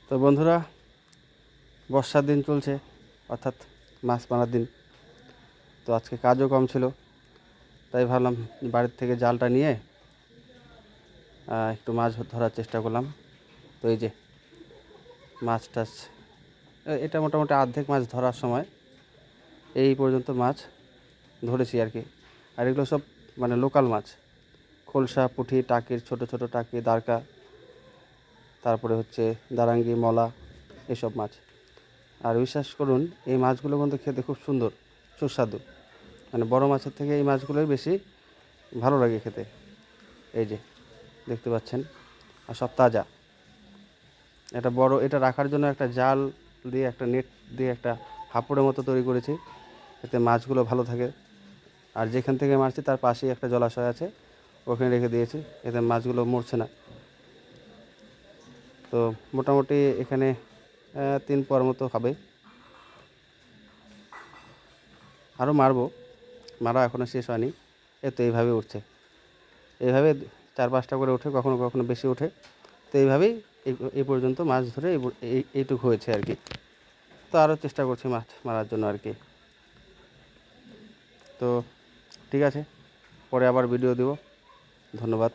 তো বন্ধুরা, বর্ষার দিন চলছে, অর্থাৎ মাছ মারার দিন। তো আজকে কাজও কম ছিল, তাই ভাবলাম বাড়ির থেকে জালটা নিয়ে একটু মাছ ধরার চেষ্টা করলাম। তো এই যে মাছ টাছ, এটা মোটামুটি অর্ধেক মাছ ধরার সময় এই পর্যন্ত মাছ ধরেছি আর কি। আর এগুলো সব মানে লোকাল মাছ, খোলসা, পুঁটি, টাকির, ছোট ছোট টাকি, দারকা, তারপরে হচ্ছে দারাঙ্গি, মলা, এসব মাছ। আর বিশ্বাস করুন, এই মাছগুলো কিন্তু খেতে খুব সুন্দর, সুস্বাদু। মানে বড় মাছের থেকে এই মাছগুলোই বেশি ভালো লাগে খেতে। এই যে দেখতে পাচ্ছেন, আর সব তাজা। এটা রাখার জন্য একটা জাল দিয়ে, একটা নেট দিয়ে, একটা হাঁপড়ের মতো তৈরি করেছি, এতে মাছগুলো ভালো থাকে। আর যেখান থেকে মারছি তার পাশেই একটা জলাশয় আছে, ওখানে রেখে দিয়েছি, এতে মাছগুলো মরছে না। তো মোটামুটি এখানে 3 পর মতো হবে। আরও মারা এখনও শেষ হয়নি। তো এইভাবে উঠছে, এইভাবে 4-5টা করে ওঠে, কখনো কখনো বেশি ওঠে। তো এইভাবেই এই পর্যন্ত মাছ ধরে এইটুকু হয়েছে আর কি। তো আরও চেষ্টা করছি মাছ মারার জন্য আর কি। তো ঠিক আছে, পরে আবার ভিডিও দেব। ধন্যবাদ।